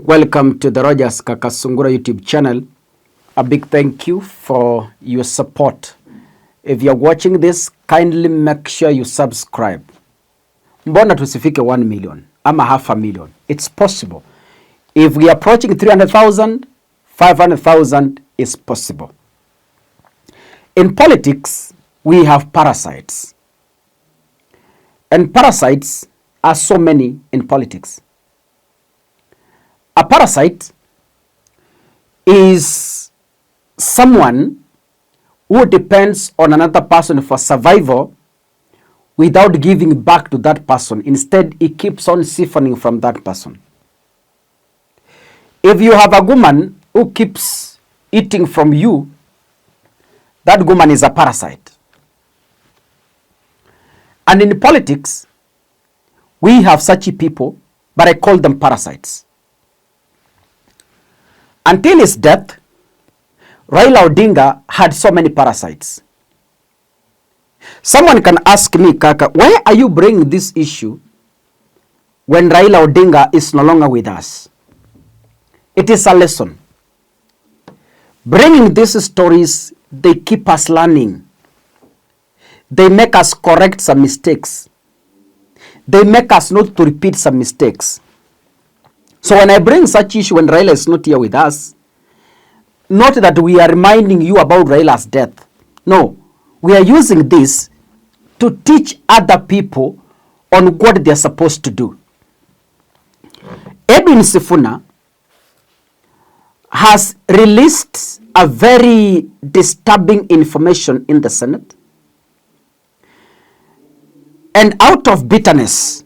Welcome to the Rogers Kakasungura YouTube channel. A big thank you for your support. If you're watching this, kindly make sure you subscribe. Mbona tusifike 1 million ama half a million? It's possible. If we are approaching 300,000, 500,000 is possible. In politics, we have parasites. And parasites are so many in politics. A parasite is someone who depends on another person for survival without giving back to that person. Instead, he keeps on siphoning from that person. If you have a woman who keeps eating from you, that woman is a parasite. And in politics, we have such people, but I call them parasites. Until his death, Raila Odinga had so many parasites. Someone can ask me, Kaka, why are you bringing this issue when Raila Odinga is no longer with us? It is a lesson. Bringing these stories, they keep us learning. They make us correct some mistakes. They make us not to repeat some mistakes. So when I bring such issue when Raila is not here with us, not that we are reminding you about Raila's death. No, we are using this to teach other people on what they are supposed to do. Sifuna has released a very disturbing information in the Senate. And out of bitterness,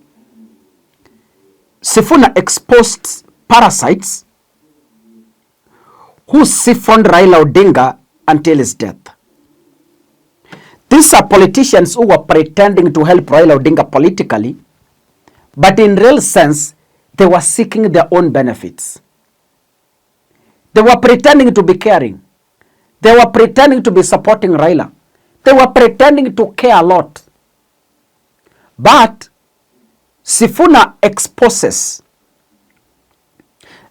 Sifuna exposed parasites who siphoned Raila Odinga until his death. These are politicians who were pretending to help Raila Odinga politically, but in real sense, they were seeking their own benefits. They were pretending to be caring. They were pretending to be supporting Raila. They were pretending to care a lot. But Sifuna exposes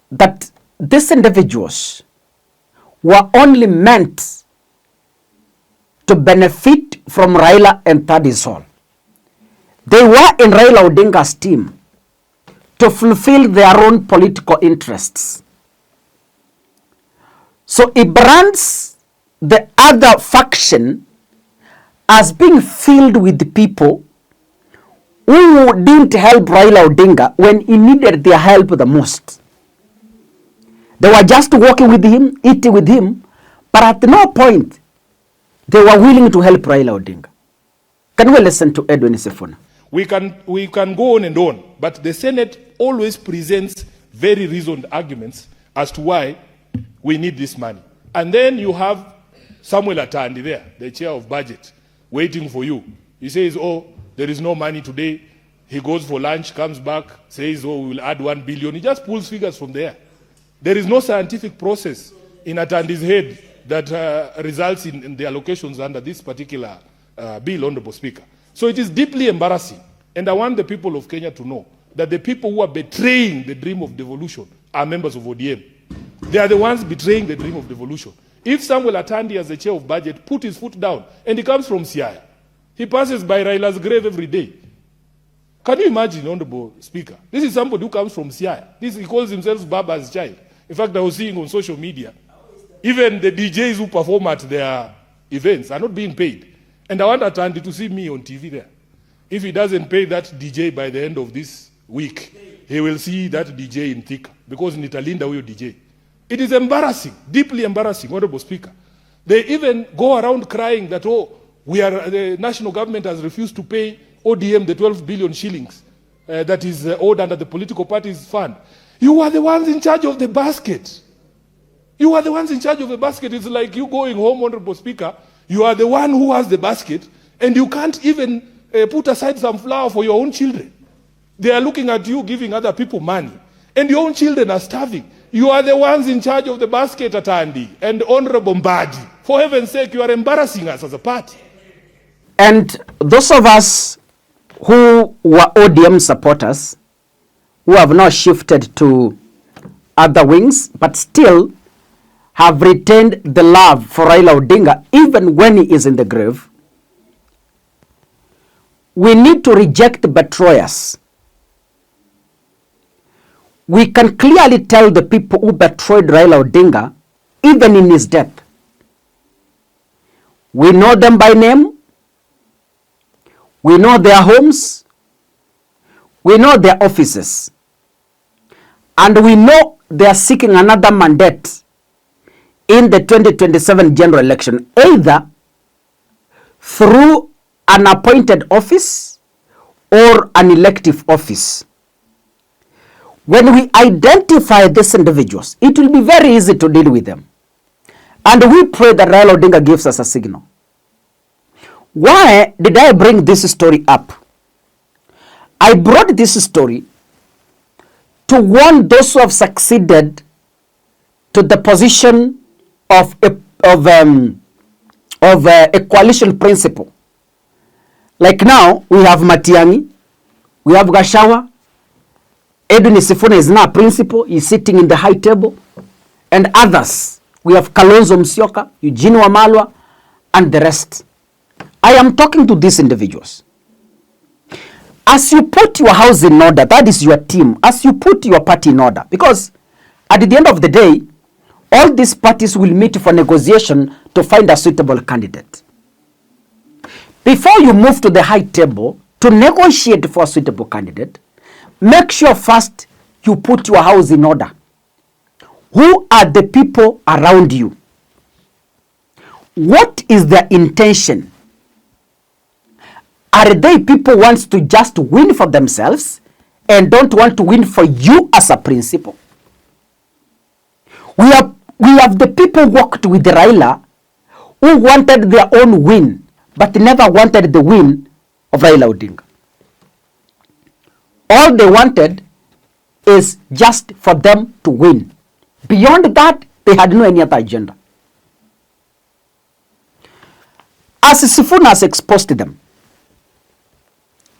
that these individuals were only meant to benefit from Raila and that is all. They were in Raila Odinga's team to fulfill their own political interests. So it brands the other faction as being filled with people who didn't help Raila Odinga when he needed their help the most. They were just walking with him, eating with him, but at no point they were willing to help Raila Odinga. Can we listen to Edwin Sifuna? We can go on and on, but the Senate always presents very reasoned arguments as to why we need this money. And then you have Samuel Atandi there, the chair of budget, waiting for you. He says, oh, there is no money today. He goes for lunch, comes back, says, oh, we will add 1 billion. He just pulls figures from there. There is no scientific process in Atandi's head that results in the allocations under this particular bill, Honorable Speaker. So it is deeply embarrassing. And I want the people of Kenya to know that the people who are betraying the dream of devolution are members of ODM. They are the ones betraying the dream of devolution. If Samuel Atandi, as the chair of budget, put his foot down, and he comes from Siaya, he passes by Raila's grave every day. Can you imagine, Honorable Speaker? This is somebody who comes from Siaya. He calls himself Baba's child. In fact, I was seeing on social media, even the DJs who perform at their events are not being paid. And I want Atandi to see me on TV there. If he doesn't pay that DJ by the end of this week, he will see that DJ in Thika, because Nitalinda will DJ. It is embarrassing, deeply embarrassing, Honorable Speaker. They even go around crying that, oh, the national government has refused to pay ODM the 12 billion shillings that is owed under the political parties fund. You are the ones in charge of the basket. You are the ones in charge of the basket. It's like you going home, Honorable Speaker. You are the one who has the basket, and you can't even put aside some flour for your own children. They are looking at you giving other people money, and your own children are starving. You are the ones in charge of the basket, Atandi and Honorable Mbadi. For heaven's sake, you are embarrassing us as a party. And those of us who were ODM supporters, who have now shifted to other wings, but still have retained the love for Raila Odinga even when he is in the grave. We need to reject betrayers. We can clearly tell the people who betrayed Raila Odinga even in his death. We know them by name. We know their homes. We know their offices. And we know they are seeking another mandate in the 2027 general election, either through an appointed office or an elective office. When we identify these individuals, it will be very easy to deal with them. And we pray that Raila Odinga gives us a signal. Why did I bring this story up? I brought this story to warn those who have succeeded to the position of a coalition principle. Like now, we have Matiang'i, we have Gachagua, Edwin Sifuna is now a principal, he's sitting in the high table, and others. We have Kalonzo Musyoka, Eugene Wamalwa, and the rest. I am talking to these individuals. As you put your house in order, that is your team, as you put your party in order, because at the end of the day, all these parties will meet for negotiation to find a suitable candidate. Before you move to the high table to negotiate for a suitable candidate, make sure first you put your house in order. Who are the people around you? What is their intention? Are they people who want to just win for themselves and don't want to win for you as a principal? We have the people who worked with Raila who wanted their own win but never wanted the win of Raila Odinga. All they wanted is just for them to win. Beyond that, they had no any other agenda. As Sifuna has exposed them,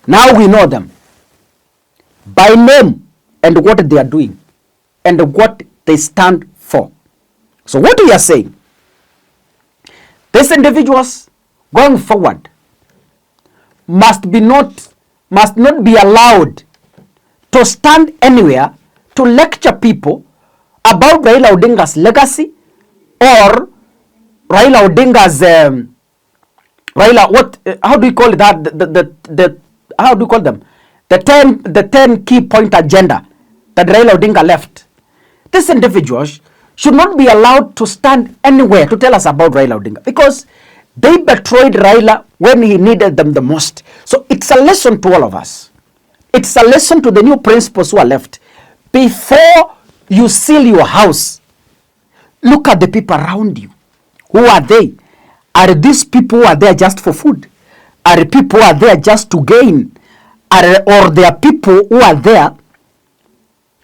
now we know them by name and what they are doing and what they stand for. So what we are saying, these individuals going forward must not be allowed to stand anywhere to lecture people about Raila Odinga's legacy or Raila Odinga's how do you call that? How do you call them? The 10 key point agenda that Raila Odinga left. These individuals should not be allowed to stand anywhere to tell us about Raila Odinga because they betrayed Raila when he needed them the most. So it's a lesson to all of us. It's a lesson to the new principals who are left. Before you seal your house, look at the people around you. Who are they? Are these people who are there just for food? Are people who are there just to gain? Or there are people who are there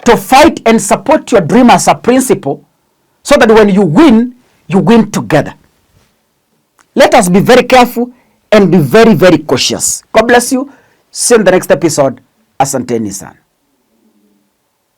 to fight and support your dream as a principal so that when you win together. Let us be very careful and be very, very cautious. God bless you. See you in the next episode. Asanteni sana.